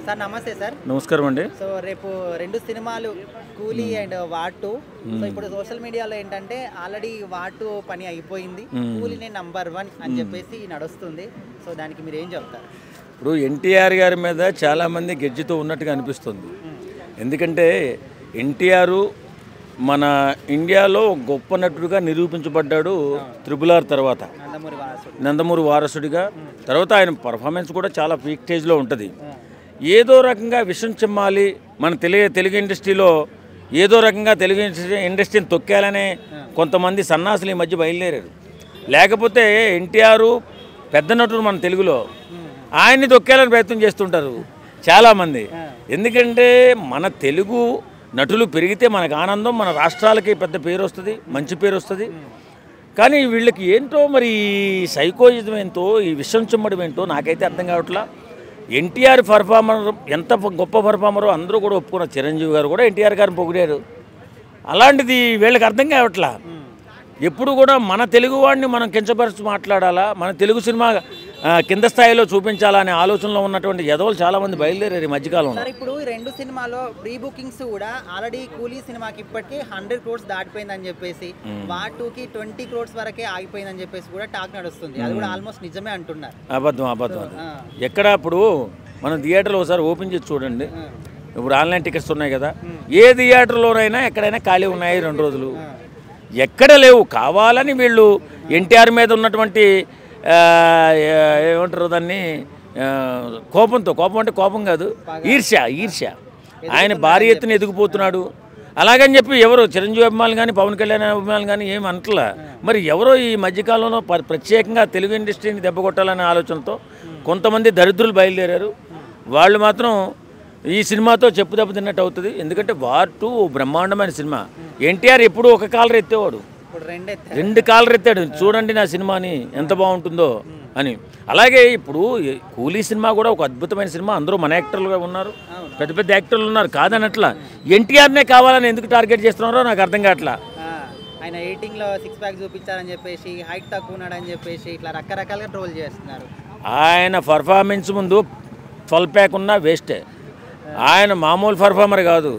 Sir నమస్తే sir. నమస్కారం అండి. సో రేపు 2 సినిమాలు కూలీ అండ్ వార్ 2. సో ఇప్పుడు సోషల్ మీడియాలో ఏంటంటే ఆల్రెడీ వార్ 2 పని అయిపోయింది, కూలీనే నంబర్ 1 అని చెప్పేసి నడుస్తుంది. సో దానికి మీరు ఏం చెప్తారు? ఇప్పుడు ఎన్టీఆర్ గారి మీద చాలామంది గెజ్జుతో ఉన్నట్టుగా అనిపిస్తుంది. ఎందుకంటే ఎన్టీఆర్ మన ఇండియాలో గొప్ప నటుడిగా నిరూపించబడ్డాడు RRR తర్వాత, నందమూరి వారసుడిగా. తర్వాత ఆయన పర్ఫార్మెన్స్ కూడా చాలా పీక్ స్టేజ్లో ఉంటుంది. ఏదో రకంగా విషం చిమ్మాలి మన తెలుగు ఇండస్ట్రీలో, ఏదో రకంగా తెలుగు ఇండస్ట్రీని తొక్కాలనే కొంతమంది సన్నాసులు ఈ మధ్య బయలుదేరారు. లేకపోతే ఎన్టీఆర్ పెద్ద నటుడు మన తెలుగులో, ఆయన్ని తొక్కాలని ప్రయత్నం చేస్తుంటారు చాలామంది. ఎందుకంటే మన తెలుగు నటులు పెరిగితే మనకు ఆనందం, మన రాష్ట్రాలకి పెద్ద పేరు వస్తుంది, మంచి పేరు వస్తుంది. కానీ వీళ్ళకి ఏంటో మరి సైకోయిజం ఏంటో, ఈ విషం చిమ్మడం ఏంటో నాకైతే అర్థం కావట్లా. ఎన్టీఆర్ పర్ఫార్మర్ ఎంత గొప్ప పర్ఫార్మరో అందరూ కూడా ఒప్పుకున్నారు. చిరంజీవి గారు కూడా ఎన్టీఆర్ గారిని పొగిడారు. అలాంటిది వీళ్ళకి అర్థం కావట్లా. ఎప్పుడు కూడా మన తెలుగు వాడిని మనం కించపరిచి మాట్లాడాలా, మన తెలుగు సినిమా కింద స్థాయిలో చూపించాలా అనే ఆలోచనలో ఉన్నటువంటి యదవులు చాలామంది బయలుదేరారు ఈ మధ్యకాలంలో. ఇప్పుడు ఈ 2 సినిమాలో ప్రీ బుకింగ్స్ కూడా ఆల్రెడీ కూలీ సినిమాకి ఇప్పటికీ 100 crores దాటిపోయిందని చెప్పేసి, వార్ 2కి 20 crores వరకే ఆగిపోయిందని చెప్పేసి కూడా టాక్ నడుస్తుంది. అది కూడా ఆల్మోస్ట్ నిజమే అంటున్నారు. అబద్ధం. ఎక్కడ ఇప్పుడు మనం థియేటర్లో ఒకసారి ఓపెన్ చేసి చూడండి. ఇప్పుడు ఆన్లైన్ టికెట్స్ ఉన్నాయి కదా, ఏ థియేటర్లోనైనా ఎక్కడైనా ఖాళీ ఉన్నాయి 2 రోజులు, ఎక్కడ లేవు. కావాలని వీళ్ళు ఎన్టీఆర్ మీద ఉన్నటువంటి ఏమంటారు దాన్ని, కోపం అంటే కోపం కాదు, ఈర్ష్య. ఆయన భారీ ఎత్తున ఎదిగిపోతున్నాడు. అలాగని చెప్పి ఎవరు చిరంజీవి అభిమానులు కానీ పవన్ కళ్యాణ్ అభిమానులు కానీ ఏమి అనట్లా. మరి ఎవరో ఈ మధ్యకాలంలో ప్రత్యేకంగా తెలుగు ఇండస్ట్రీని దెబ్బకొట్టాలనే ఆలోచనతో కొంతమంది దరిద్రులు బయలుదేరారు. వాళ్ళు మాత్రం ఈ సినిమాతో చెప్పు దెబ్బ తిన్నట్టు అవుతుంది. ఎందుకంటే వార్ 2 బ్రహ్మాండమైన సినిమా. ఎన్టీఆర్ ఎప్పుడూ ఒక కాలర్ ఎత్తేవాడు, 2 కాలర్ ఎత్తాడు. చూడండి నా సినిమాని ఎంత బాగుంటుందో అని. అలాగే ఇప్పుడు కూలీ సినిమా కూడా ఒక అద్భుతమైన సినిమా. అందరూ మన యాక్టర్లుగా ఉన్నారు, పెద్ద పెద్ద యాక్టర్లు ఉన్నారు, కాదనట్లా. ఎన్టీఆర్నే కావాలని ఎందుకు టార్గెట్ చేస్తున్నారో నాకు అర్థం కావట్లా. ఆయన ఎయిటింగ్లో 6 pack చూపించారని చెప్పేసి, హైట్ తక్కువ ఉన్నాడని చెప్పేసి ఇట్లా రకరకాలుగా ట్రోల్ చేస్తున్నారు. ఆయన పర్ఫార్మెన్స్ ముందు 12 pack ఉన్నా వేస్టే. ఆయన మామూలు పర్ఫార్మర్ కాదు.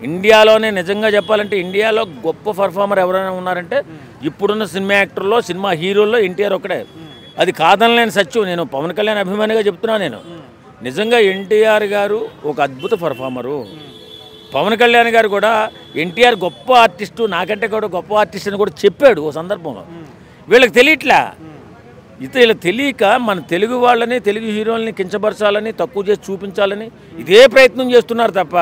ఇండియాలోనే నిజంగా చెప్పాలంటే ఇండియాలో గొప్ప పర్ఫార్మర్ ఎవరైనా ఉన్నారంటే ఇప్పుడున్న సినిమా యాక్టర్లో, సినిమా హీరోల్లో ఎన్టీఆర్ ఒకడే. అది కాదనలేని సత్యం. నేను పవన్ కళ్యాణ్ అభిమానిగా చెప్తున్నాను. నేను నిజంగా ఎన్టీఆర్ గారు ఒక అద్భుత పర్ఫార్మరు. పవన్ కళ్యాణ్ గారు కూడా ఎన్టీఆర్ గొప్ప ఆర్టిస్టు, నాకంటే కూడా గొప్ప ఆర్టిస్ట్ అని కూడా చెప్పాడు ఓ సందర్భంలో. వీళ్ళకి తెలియట్లా. ఇలా తెలియక మన తెలుగు వాళ్ళని, తెలుగు హీరోలని కించపరచాలని, తక్కువ చేసి చూపించాలని ఇదే ప్రయత్నం చేస్తున్నారు తప్ప,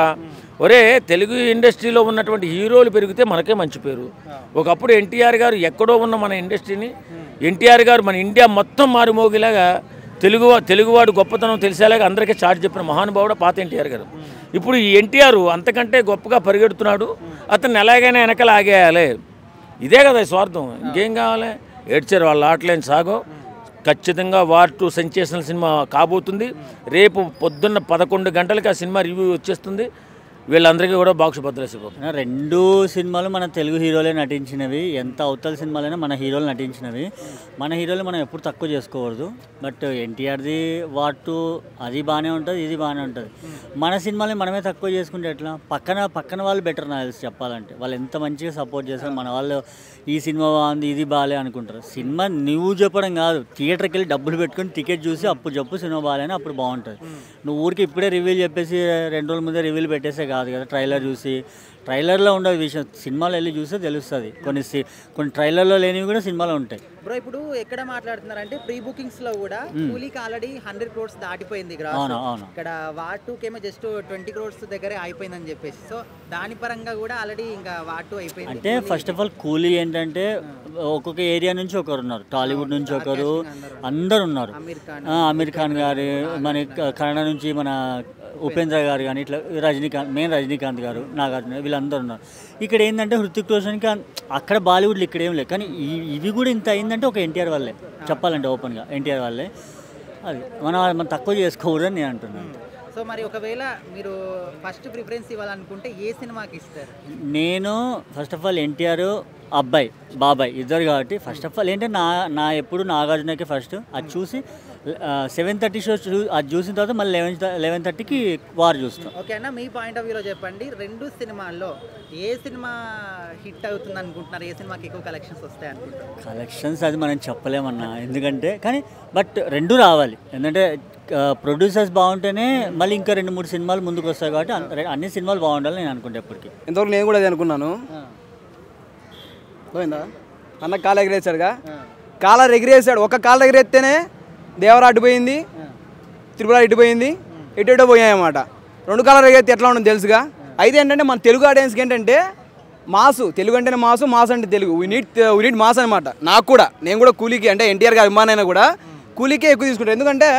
ఒరే తెలుగు ఇండస్ట్రీలో ఉన్నటువంటి హీరోలు పెరిగితే మనకే మంచి పేరు. ఒకప్పుడు ఎన్టీఆర్ గారు ఎక్కడో ఉన్న మన ఇండస్ట్రీని, ఎన్టీఆర్ గారు మన ఇండియా మొత్తం మారుమోగేలాగా తెలుగువాడు గొప్పతనం తెలిసేలాగా అందరికీ చాటి చెప్పిన మహానుభావుడు పాత ఎన్టీఆర్ గారు. ఇప్పుడు ఈ ఎన్టీఆర్ అంతకంటే గొప్పగా పరిగెడుతున్నాడు. అతన్ని ఎలాగైనా వెనకాల ఆగేయాలి. ఇదే కదా స్వార్థం, ఇంకేం కావాలి? ఏడ్చారు వాళ్ళ ఆటలేని సాగో. ఖచ్చితంగా వార్ 2 సెన్సేషనల్ సినిమా కాబోతుంది. రేపు పొద్దున్న 11 గంటలకి ఆ సినిమా రివ్యూ వచ్చేస్తుంది. వీళ్ళందరికీ కూడా బాక్స్ భద్రసిపోతుంది. 2 సినిమాలు మన తెలుగు హీరోలే నటించినవి. ఎంత అవతల సినిమాలైనా మన హీరోలు నటించినవి. మన హీరోలు మనం ఎప్పుడు తక్కువ చేసుకోకూడదు. బట్ ఎన్టీఆర్ది వార్ 2 అది బాగానే ఉంటుంది, ఇది బాగానే ఉంటుంది. మన సినిమాలని మనమే తక్కువ చేసుకుంటే ఎట్లా? పక్కన వాళ్ళు బెటర్ నాకు తెలిసి చెప్పాలంటే. వాళ్ళు ఎంత మంచిగా సపోర్ట్ చేస్తారు. మన వాళ్ళు ఈ సినిమా బాగుంది, ఇది బాగాలే అనుకుంటారు. సినిమా నువ్వు చెప్పడం కాదు, థియేటర్కి వెళ్ళి డబ్బులు పెట్టుకొని టికెట్ చూసి అప్పుడు చెప్పు సినిమా బాగాలేని, అప్పుడు బాగుంటుంది. నువ్వు ఊరికి ఇప్పుడే రివ్యూలు చెప్పేసి 2 రోజుల ముందే రివ్యూలు పెట్టేసే కాదు కదా. ట్రైలర్ చూసి, ట్రైలర్లో ఉండే విషయం సినిమాలో వెళ్ళి చూస్తే తెలుస్తుంది. కొన్ని ట్రైలర్లో లేనివి కూడా సినిమాలో ఉంటాయి. బ్రో ఇప్పుడు ఎక్కడ మాట్లాడుతున్నారంటే ప్రీ బుకింగ్స్ లో కూడా కూలీకి ఆల్రెడీ 100 crores దాటిపోయింది. ఇక్కడ వార్ 2కేమో జస్ట్ 20 crores దగ్గరే అయిపోయిందని చెప్పేసి, సో దాని పరంగా కూడా ఆల్రెడీ ఇంకా వార్ 2 అయిపోయింది. అంటే ఫస్ట్ ఆఫ్ ఆల్ కూలీ ఏంటంటే ఒక్కొక్క ఏరియా నుంచి ఒకరు ఉన్నారు. టాలీవుడ్ నుంచి ఒకరు, అందరు ఉన్నారు. అమీర్ ఖాన్ గారు, మన కన్నడ నుంచి మన ఉపేంద్ర గారు కానీ, ఇట్లా రజనీకాంత్ గారు, నాగార్జున, వీళ్ళందరూ ఉన్నారు. ఇక్కడ ఏంటంటే హృతిక్ రోషన్కి అక్కడ బాలీవుడ్లో ఇక్కడ ఏం లేదు. కానీ ఇవి కూడా ఇంత అయిందంటే ఒక ఎన్టీఆర్ వాళ్ళే చెప్పాలంటే, ఓపెన్గా ఎన్టీఆర్ వాళ్ళే. అది మనం తక్కువ చేసుకోకూడదని నేను అంటున్నాను. సో మరి ఒకవేళ మీరు ఫస్ట్ ప్రిఫరెన్స్ ఇవ్వాలనుకుంటే ఏ సినిమాకి ఇస్తారు? నేను ఫస్ట్ ఆఫ్ ఆల్ ఎన్టీఆర్ బాబాయ్ ఇద్దరు కాబట్టి ఫస్ట్ ఆఫ్ ఆల్ ఏంటంటే నా ఎప్పుడు నాగార్జునకి ఫస్ట్ అది చూసి 7:30 షో అది చూసిన తర్వాత మళ్ళీ 11:30కి వార్ చూస్తాం. ఓకే అన్న, మీ పాయింట్ ఆఫ్ వ్యూలో చెప్పండి, రెండు సినిమాల్లో ఏ సినిమా హిట్ అవుతుంది అనుకుంటున్నారు? ఏ సినిమాకి ఎక్కువ కలెక్షన్స్ వస్తాయి అనుకుంటున్నారు? కలెక్షన్స్ అది మనం చెప్పలేమన్నా, ఎందుకంటే కానీ బట్ రెండు రావాలి. ఎందుకంటే ప్రొడ్యూసర్స్ బాగుంటేనే మళ్ళీ ఇంకా 2-3 సినిమాలు ముందుకు వస్తాయి. కాబట్టి అన్ని సినిమాలు బాగుండాలి నేను అనుకుంటే ఎప్పటికీ. ఇంతవరకు నేను కూడా అది అనుకున్నాను. పోయిందా అన్న కాలు ఎగిరేసాడుగా, కాలర్ ఎగిరేసాడు. ఒక కాలర్ ఎగిరేస్తేనే దేవరా అడ్డుపోయింది, త్రిపుర ఇటుపోయింది, ఎటో పోయాయన్నమాట. 2 కాలర్ ఎగిరేస్తే ఎట్లా ఉంటుంది తెలుసుగా. అయితే ఏంటంటే మన తెలుగు ఆడియన్స్కి ఏంటంటే మాసు, తెలుగు అంటేనే మాసు, మాస్ అంటే తెలుగు. వీ నీడ్ మాస్ అనమాట. నాకు కూడా, నేను కూడా కూలీకి అంటే ఎన్టీఆర్ గారి అభిమానైనా కూడా కూలీకే ఎక్కువ తీసుకుంటారు. ఎందుకంటే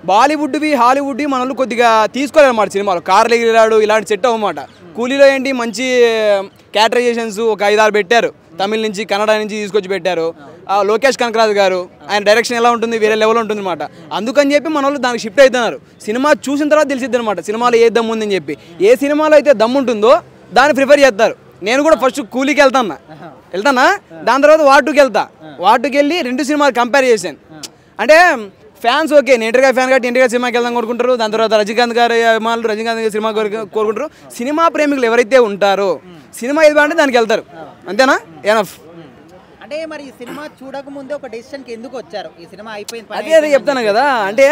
బాలీవుడ్వి హాలీవుడ్వి మన వాళ్ళు కొద్దిగా తీసుకోలేదన్నమాట సినిమాలు. కార్లు ఎగిరాడు ఇలాంటి సెట్ అవ్వమాట. కూలీలో ఏంటి మంచి క్యారెక్టరైజేషన్స్ ఒక 5-6 పెట్టారు. తమిళ నుంచి కన్నడ నుంచి తీసుకొచ్చి పెట్టారు. లోకేష్ కనకరాజు గారు ఆయన డైరెక్షన్ ఎలా ఉంటుంది, వేరే లెవెల్ ఉంటుంది అనమాట. అందుకని చెప్పి మన వాళ్ళు దానికి షిఫ్ట్ అవుతున్నారు. సినిమా చూసిన తర్వాత తెలిసిద్ది అనమాట సినిమాలో ఏ దమ్ము ఉందని చెప్పి. ఏ సినిమాలో అయితే దమ్ము ఉంటుందో దాన్ని ప్రిఫర్ చేస్తారు. నేను కూడా ఫస్ట్ కూలీకి వెళ్తానా, దాని తర్వాత వాటుకి వెళ్తా. వాటుకి వెళ్ళి 2 సినిమాలు కంపేర్ చేశాను. అంటే ఫ్యాన్స్ ఓకే, నేను ఎన్టీఆర్ ఫ్యాన్ కాబట్టి ఎన్టీఆర్ సినిమాకి వెళ్దాం కోరుకుంటారు. దాని తర్వాత రజనీకాంత్ గారి అభిమానులు రజనీకాంత్ గారి సినిమా కోరుకుంటారు. సినిమా ప్రేమికులు ఎవరైతే ఉంటారో సినిమా ఏది బాగుంటే దానికి వెళ్తారు. అంతేనా? ఎనఫ్. అంటే మరి ఈ సినిమా చూడక ముందే ఒక డెసిషన్కి ఎందుకు వచ్చారు? ఈ సినిమా అయిపోయింది అదే చెప్తాను కదా. అంటే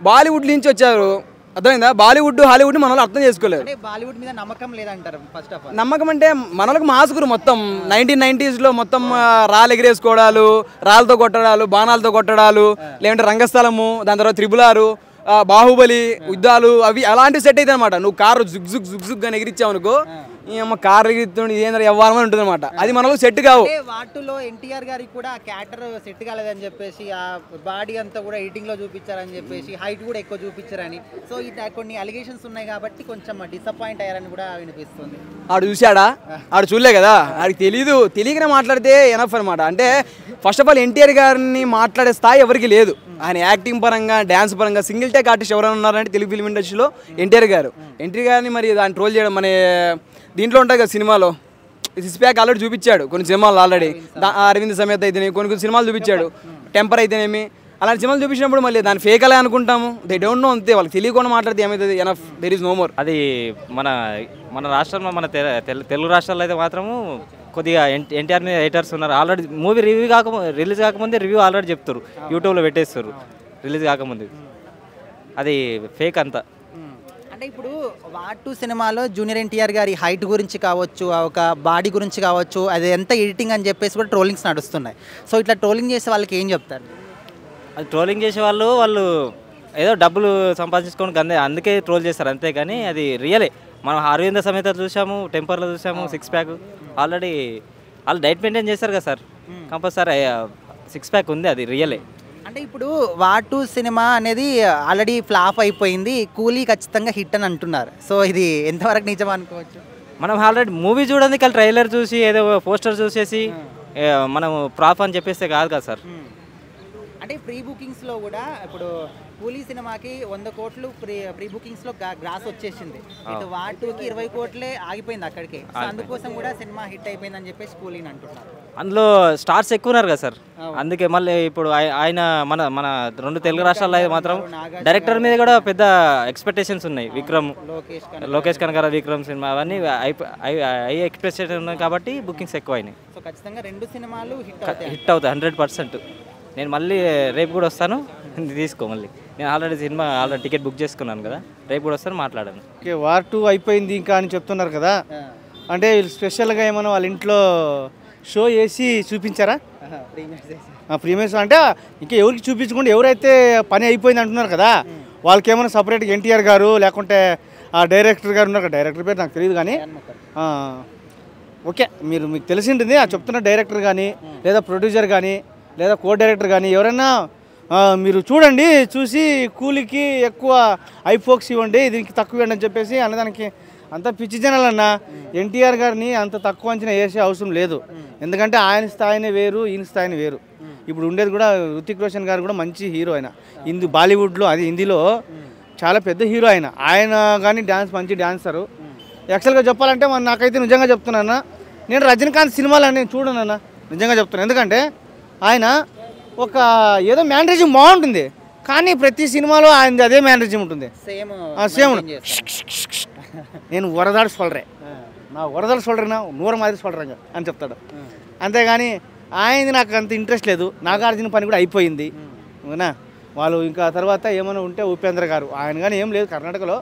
బాలీవుడ్ నుంచి వచ్చారు, అర్థమైందా? బాలీవుడ్ హాలీవుడ్ మన వాళ్ళు అర్థం చేసుకోలేదు. అంటే బాలీవుడ్ మీద నమ్మకం లేదంటారు. ఫస్ట్ ఆఫ్ ఆల్ నమ్మకం అంటే మనలకు మాస్కురు మొత్తం 1990s మొత్తం రాళ్ళు ఎగిరేసుకోవడాలు, రాళ్ళతో కొట్టడాలు, బాణాలతో కొట్టడాలు, లేదంటే రంగస్థలము, దాని తర్వాత త్రిబులారు, బాహుబలి యుద్ధాలు అవి అలాంటివి సెట్ అయితే అనమాట. నువ్వు కారు జుగ్ జుగ్ జుగ్ జుగ్ అని ఎగిరిచ్చావు అనుకో, కారు ఎగిరిస్తుంది ఇదేంద్ర ఎవ్వాలని ఉంటుంది అనమాట. అది మనకు సెట్ కావు. వాటిలో ఎన్టీఆర్ గారికి కూడా ఆ క్యారెక్టర్ సెట్ కాలేదని చెప్పేసి, ఆ బాడీ అంతా కూడా ఎడిటింగ్ లో చూపించారని చెప్పేసి, హైట్ కూడా ఎక్కువ చూపించారని, సో ఇట్లా కొన్ని అలిగేషన్స్ ఉన్నాయి కాబట్టి కొంచెం డిసప్పాయింట్ అయ్యారని కూడా వినిపిస్తుంది. ఆడు చూశాడా? ఆడు చూడలే కదా, ఆడికి తెలీదు. తెలియకనే మాట్లాడితే ఎనఫ్ అనమాట. అంటే ఫస్ట్ ఆఫ్ ఆల్ ఎన్టీఆర్ గారిని మాట్లాడే స్థాయి ఎవరికి లేదు. ఆయన యాక్టింగ్ పరంగా, డ్యాన్స్ పరంగా సింగిల్ టేక్ ఆర్టిస్ట్ ఎవరైనా ఉన్నారంటే తెలుగు ఫిల్మ్ ఇండస్ట్రీలో ఎన్టీఆర్ గారు. ఎన్టీఆర్ గారిని మరి దాన్ని ట్రోల్ చేయడం మన దీంట్లో ఉంటాయి కదా సినిమాలో, సిక్స్ ప్యాక్ ఆల్రెడీ చూపించాడు కొన్ని సినిమాలు. ఆల్రెడీ అరవింద్ సమేత అయితేనే కొన్ని సినిమాలు చూపించాడు. టెంపర్ అయితేనేమి అలాంటి సినిమాలు చూపించినప్పుడు మళ్ళీ దాన్ని ఫేక్ అలా అనుకుంటాము. దే డోంట్ నో, అంతే. వాళ్ళకి తెలియకుండా మాట్లాడితే ఏమవుతుంది? Enough, there is no more. అది మన రాష్ట్రంలో, మన తెలుగు రాష్ట్రాల్లో అయితే మాత్రము కొద్దిగా ఎన్టీఆర్ మీద హేటర్స్ ఉన్నారు. ఆల్రెడీ మూవీ రిలీజ్ కాకముందే రివ్యూ ఆల్రెడీ చెప్తారు, యూట్యూబ్లో పెట్టేస్తారు రిలీజ్ కాకముందు. అది ఫేక్ అంతా. అంటే ఇప్పుడు వార్ 2 సినిమాలో జూనియర్ ఎన్టీఆర్ గారి హైట్ గురించి కావచ్చు, ఒక బాడీ గురించి కావచ్చు, అది ఎంత ఎడిటింగ్ అని చెప్పేసి కూడా ట్రోలింగ్స్ నడుస్తున్నాయి. సో ఇట్లా ట్రోలింగ్ చేసే వాళ్ళకి ఏం చెప్తారు? అది ట్రోలింగ్ చేసే వాళ్ళు ఏదో డబ్బులు సంపాదించుకోవడానికి అందుకే ట్రోల్ చేస్తారు, అంతే. కానీ అది రియలే. మనం అరవింద సమేత చూసాము, టెంపర్లో చూసాము, 6 ప్యాక్ ఆల్రెడీ వాళ్ళు డైట్ మెయింటైన్ చేస్తారు కదా సార్. కంపల్సరీ 6 ప్యాక్ ఉంది, అది రియలే. అంటే ఇప్పుడు వార్ 2 సినిమా అనేది ఆల్రెడీ ఫ్లాప్ అయిపోయింది, కూలీ ఖచ్చితంగా హిట్ అని అంటున్నారు. సో ఇది ఎంతవరకు నిజం అనుకోవచ్చు? మనం ఆల్రెడీ మూవీ చూడండి, కానీ ట్రైలర్ చూసి ఏదో పోస్టర్ చూసేసి మనం ప్రాప్ అని చెప్పేస్తే కాదు కదా సార్. అంటే ప్రీ బుకింగ్స్లో కూడా ఇప్పుడు కూలీ సినిమాకి 100 కోట్లు ప్రీ బుకింగ్స్లో గ్రాస్ వచ్చేసింది. ఇటు వార్ 2కి 20 కోట్లే ఆగిపోయింది అక్కడికే. సో అందుకోసం కూడా సినిమా హిట్ అయిపోయిందని చెప్పేసి కూలీని అంటున్నారు. అందులో స్టార్స్ ఎక్కువ ఉన్నారు కదా సార్, అందుకే మళ్ళీ ఇప్పుడు ఆయన మన 2 తెలుగు రాష్ట్రాల్లో అయితే మాత్రం డైరెక్టర్ మీద కూడా పెద్ద ఎక్స్పెక్టేషన్స్ ఉన్నాయి. లోకేష్ కనకరాజు విక్రమ్ సినిమా అవన్నీ హై ఎక్స్పెక్టేషన్ ఉన్నాయి కాబట్టి బుకింగ్స్ ఎక్కువ అయినాయి. సో ఖచ్చితంగా 2 సినిమాలు హిట్ అవుతాయి 100%. నేను మళ్ళీ రేపు కూడా వస్తాను, తీసుకో మళ్ళీ. నేను ఆల్రెడీ టికెట్ బుక్ చేసుకున్నాను కదా, రేపు కూడా వస్తాను, మాట్లాడాను. ఓకే, వార్ 2 అయిపోయింది ఇంకా అని చెప్తున్నారు కదా, అంటే వీళ్ళు స్పెషల్గా ఏమైనా వాళ్ళ ఇంట్లో షో వేసి చూపించారా? ప్రీమియర్స్ అంటే ఇంకా ఎవరికి చూపించకుండా ఎవరైతే పని అయిపోయింది అంటున్నారు కదా, వాళ్ళకి ఏమైనా సపరేట్గా ఎన్టీఆర్ గారు లేకుంటే ఆ డైరెక్టర్ గారు ఉన్నారు కదా, డైరెక్టర్ పేరు నాకు తెలియదు కానీ ఓకే, మీకు తెలిసి ఉంటుంది. ఆ చెప్తున్న డైరెక్టర్ కానీ లేదా ప్రొడ్యూసర్ కానీ లేదా కో డైరెక్టర్ కానీ ఎవరైనా మీరు చూడండి, చూసి కూలికి ఎక్కువ ఐఫోక్స్ ఇవ్వండి, దీనికి తక్కువ ఇవ్వండి అని చెప్పేసి అన్నదానికి అంత పిచ్చి జనాలన్నా. ఎన్టీఆర్ గారిని అంత తక్కువ అంచనా వేసే అవసరం లేదు, ఎందుకంటే ఆయన స్థాయినే వేరు, ఈయన స్థాయిని వేరు. ఇప్పుడు ఉండేది కూడా హృతిక్ రోషన్ గారు కూడా మంచి హీరో. ఆయన బాలీవుడ్లో, అది హిందీలో చాలా పెద్ద హీరో. ఆయన కానీ డ్యాన్స్ మంచి డ్యాన్సరు. యాక్చువల్గా చెప్పాలంటే నాకైతే నిజంగా చెప్తున్నాను, నేను రజనీకాంత్ సినిమాలని చూడనన్నా, నిజంగా చెప్తున్నాను. ఎందుకంటే ఆయన ఒక ఏదో మ్యానరిజం బాగుంటుంది, కానీ ప్రతి సినిమాలో ఆయన అదే మేనరిజం ఉంటుంది. సేమ్ సేమ్ నేను వరదాడు సొల్రే, నా వరదాడు సొల్రేనా 100 மாதிரி సొల్రేంగ అని చెప్తాడు. అంతేగాని ఆయనది నాకు అంత ఇంట్రెస్ట్ లేదు. నాగార్జున పని కూడా అయిపోయింది అవునా. వాళ్ళు ఇంకా తర్వాత ఏమైనా ఉంటే ఉపేంద్ర గారు, ఆయన కానీ ఏం లేదు. కర్ణాటకలో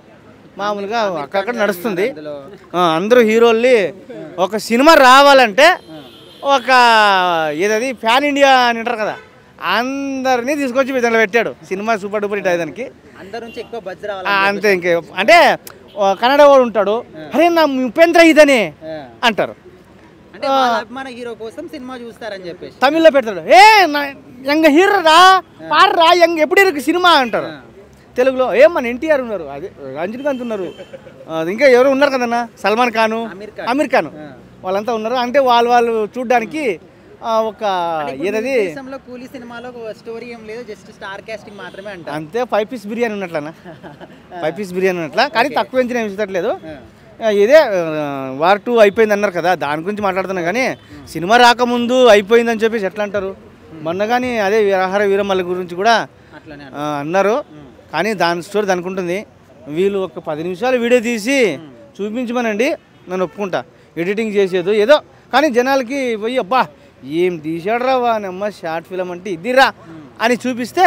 మామూలుగా అక్కడక్కడ నడుస్తుంది. అందరూ హీరోల్ని ఒక సినిమా రావాలంటే ఒక ఏదది ప్యాన్ ఇండియా అని అంటారు కదా, అందరినీ తీసుకొచ్చి విధంగా పెట్టాడు. సినిమా సూపర్ డూపర్ హిట్ అయ్యేదానికి అందరి నుంచి ఎక్కువ బజ్ రావాలి అంతే. ఇంకే అంటే కన్నడ వాడు ఉంటాడు, అరే నా ఉపేంద్ర ఇదని అంటారు. అంటే వాళ్ళ అభిమాన హీరో కోసం సినిమా చూస్తారని చెప్పేసి తమిళ్లో పెడతాడు, ఏ ఎంగ హీరో రా పాడరా ఎంగ ఎప్పుడు ఇருக்கு సినిమా అంటారు. తెలుగులో ఏం మన ఎన్టీఆర్ ఉన్నారు, అదే రజనీకాంత్ ఉన్నారు, ఇంకా ఎవరు ఉన్నారు కదన్నా, సల్మాన్ ఖాను, అమీర్ ఖాన్ వాళ్ళంతా ఉన్నారు. అంటే వాళ్ళు చూడడానికి ఒక ఏదది కూలీ సినిమాలో స్టోరీ ఏం లేదు, జస్ట్ స్టార్ కాస్టింగ్ మాత్రమే అంట. అంతే 5 పీస్ బిర్యానీ ఉన్నట్లనా, 5 పీస్ బిర్యానీ ఉన్నట్లా. కానీ తక్కువ ఎంచిన ఏం ఇచ్చట్లేదు. ఇదే వార్ 2 అయిపోయింది అన్నారు కదా, దాని గురించి మాట్లాడుతున్నా. కానీ సినిమా రాకముందు అయిపోయిందని చెప్పేసి ఎట్లా అంటారు. మొన్న కానీ అదే ఆహార వీరమల్ల గురించి కూడా అన్నారు. కానీ దాని స్టోరీ దానికి ఉంటుంది. వీళ్ళు ఒక 10 నిమిషాలు వీడియో తీసి చూపించమనండి, నేను ఒప్పుకుంటా. ఎడిటింగ్ చేసేది ఏదో, కానీ జనాలకి పోయి అబ్బా ఏం తీసాడు రా వానమ్మ షార్ట్ ఫిల్మ్ అంటే ఇదిరా అని చూపిస్తే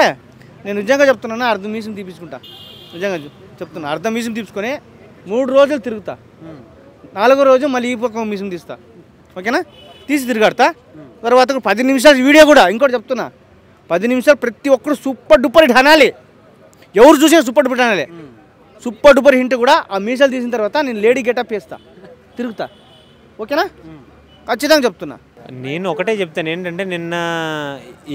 నేను నిజంగా చెప్తున్నాను, అర్ధం మీసం తీపించుకుంటా. నిజంగా చెప్తున్నా, అర్ధం మీసం తీపించుకొని 3 రోజులు తిరుగుతా, 4వ రోజు మళ్ళీ ఈ పక్క మీసం తీస్తా. ఓకేనా, తీసి తిరగడతా. తర్వాత 10 నిమిషాలు వీడియో కూడా ఇంకోటి చెప్తున్నా, 10 నిమిషాలు ప్రతి ఒక్కరు సూపర్ డూపర్ హిట్ అనాలి. ఎవరు చూసినా సూపర్ డూపర్ అనాలి. సూపర్ డూపర్ హింట్ కూడా ఆ మీసాలు తీసిన తర్వాత నేను లేడీ గెటప్ వేస్తా, తిరుగుతా. ఓకేనా, ఖచ్చితంగా చెప్తున్నా. నేను ఒకటే చెప్తాను ఏంటంటే, నిన్న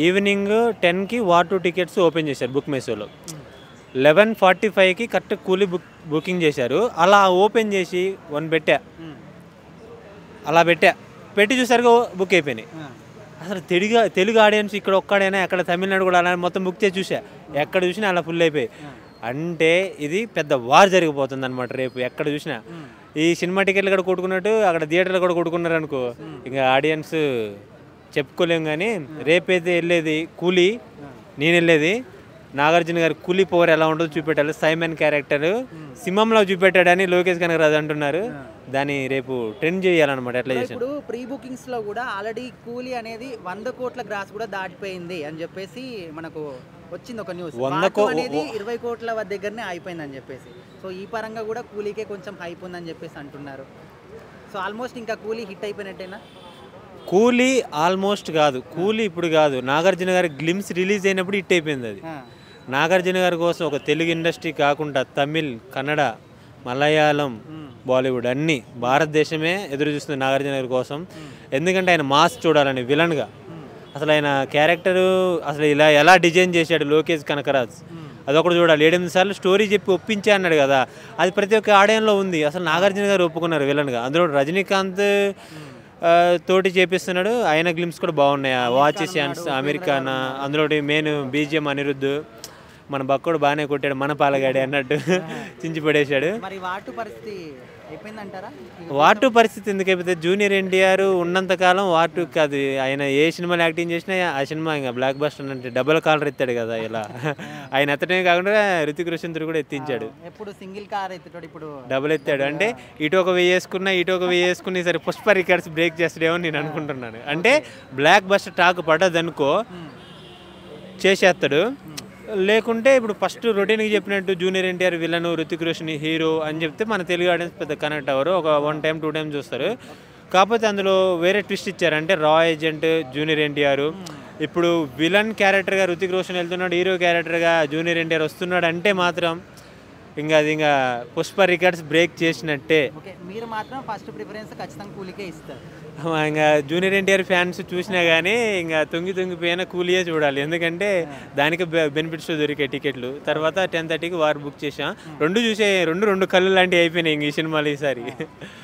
ఈవినింగ్ 10కి వార్ 2 టికెట్స్ ఓపెన్ చేశారు బుక్ మై షోలో. 11:45కి కరెక్ట్ కూలీ బుకింగ్ చేశారు. అలా ఓపెన్ చేసి 1 పెట్టా, అలా పెట్టి చూసారుగా బుక్ అయిపోయినాయి. అసలు తెలుగు ఆడియన్స్ ఇక్కడ ఒక్కడైనా, ఎక్కడ తమిళనాడు కూడా అలా మొత్తం బుక్ చేసి చూసా, ఎక్కడ చూసినా అలా ఫుల్ అయిపోయి. అంటే ఇది పెద్ద వార్ జరిగిపోతుంది అనమాట రేపు ఎక్కడ చూసినా. ఈ సినిమా టికెట్లు కూడా కొట్టుకున్నట్టు అక్కడ థియేటర్లు కూడా కొట్టుకున్నారు అనుకో, ఇంకా ఆడియన్స్ చెప్పుకోలేం. కానీ రేపైతే వెళ్ళేది కూలీ, నేను వెళ్ళేది నాగార్జున గారి కూలీ పవర్ ఎలా ఉంటుందో చూపెట్టాలి. సైమన్ క్యారెక్టర్ సింహంలో చూపెట్టాడని లోకేష్ కనగరాజు అంటున్నారు. దాన్ని రేపు ట్రెండ్ చేయాలన్నమాట. ఎట్లా చేసి ఇప్పుడు ప్రీ బుకింగ్స్ లో కూడా ఆల్రెడీ కూలీ అనేది 100 కోట్ల గ్రాస్ కూడా దాటిపోయింది అని చెప్పేసి మనకు వచ్చింది ఒక న్యూస్. 100 అనేది 20 కోట్ల దగ్గరనే అయిపోయిందని చెప్పేసి. సో ఈ పరంగా కూడా కూలీకే కొంచెం హైప్ ఉందని చెప్పేసి అంటున్నారు. సో ఆల్మోస్ట్ ఇంకా కూలీ హిట్ అయిపోయినట్టేనా? కూలీ ఆల్మోస్ట్ కాదు, కూలీ ఇప్పుడు కాదు, నాగార్జున గారి గ్లిమ్స్ రిలీజ్ అయినప్పుడు హిట్ అయిపోయింది. అది నాగార్జున గారి కోసం ఒక తెలుగు ఇండస్ట్రీ కాకుండా తమిళ్, కన్నడ, మలయాళం, బాలీవుడ్ అన్నీ భారతదేశమే ఎదురు చూస్తుంది నాగార్జున గారి కోసం. ఎందుకంటే ఆయన మాస్ చూడాలని, విలన్గా అసలు ఆయన క్యారెక్టరు అసలు ఇలా ఎలా డిజైన్ చేశాడు లోకేష్ కనకరాజ్, అదొకటి చూడాలి. 8 సార్లు స్టోరీ చెప్పి ఒప్పించే అన్నాడు కదా, అది ప్రతి ఒక్క ఆడియన్లో ఉంది. అసలు నాగార్జున గారు ఒప్పుకున్నారు విలన్గా. అందులో రజనీకాంత్ తోటి చేపిస్తున్నాడు. ఆయన గ్లిమ్స్ కూడా బాగున్నాయి. వాచ్ ఛాన్స్, అమెరికాన, అందులో మెయిన్ బీజిఎం అనిరుద్ధ్, మన బక్కడు బాగానే కొట్టాడు, మన పాలగాడి అన్నట్టు చించి పడేశాడు. వార్ 2 పరిస్థితి ఎందుకు అయిపోతుంది? జూనియర్ ఎన్టీఆర్ ఉన్నంతకాలం వార్ 2 కాదు, ఆయన ఏ సినిమాలో యాక్టింగ్ చేసినా ఆ సినిమా ఇంకా బ్లాక్ బస్టర్ అంటే డబుల్ కాలర్ ఎత్తాడు కదా. ఇలా ఆయన ఎత్తడమే కాకుండా రితిక్ రోషన్ కూడా ఎత్తించాడు. డబుల్ ఎత్తాడు అంటే ఇటు ఒక వేసుకున్నా ఇటు ఒక వేసుకుని సరే పుష్ప రికార్డ్స్ బ్రేక్ చేస్తాడేమో నేను అనుకుంటున్నాను. అంటే బ్లాక్ బస్టర్ టాక్ పడ్డదనుకో చేసేస్తాడు. లేకుంటే ఇప్పుడు ఫస్ట్ రొటీన్కి చెప్పినట్టు junior NTR villain, Hrithik Roshan hero అని చెప్తే మన తెలుగు ఆడియన్స్ పెద్ద కనెక్ట్ అవ్వరు. ఒక 1 టైం 2 టైం చూస్తారు. కాకపోతే అందులో వేరే ట్విస్ట్ ఇచ్చారు. అంటే రా ఏజెంట్ జూనియర్ ఎన్టీఆర్, ఇప్పుడు విలన్ క్యారెక్టర్గా రితిక్ రోషన్ వెళ్తున్నాడు, హీరో క్యారెక్టర్గా జూనియర్ ఎన్టీఆర్ వస్తున్నాడు అంటే మాత్రం ఇంకా అది ఇంకా పుష్ప రికార్డ్స్ బ్రేక్ చేసినట్టే. మీరు మాత్రం ఫస్ట్ ప్రిఫరెన్స్ ఖచ్చితంగా కూలీకే ఇస్తారు. ఇంకా జూనియర్ ఎన్టీఆర్ ఫ్యాన్స్ చూసినా కానీ ఇంకా తొంగిపోయినా కూలీయే చూడాలి. ఎందుకంటే దానికి బెనిఫిట్స్ దొరికాయి టికెట్లు. తర్వాత 10:30కి వార్ బుక్ చేసాం. 2 చూసే 2 కళ్ళు లాంటివి అయిపోయినాయి ఇంక ఈ సినిమాలు ఈసారి.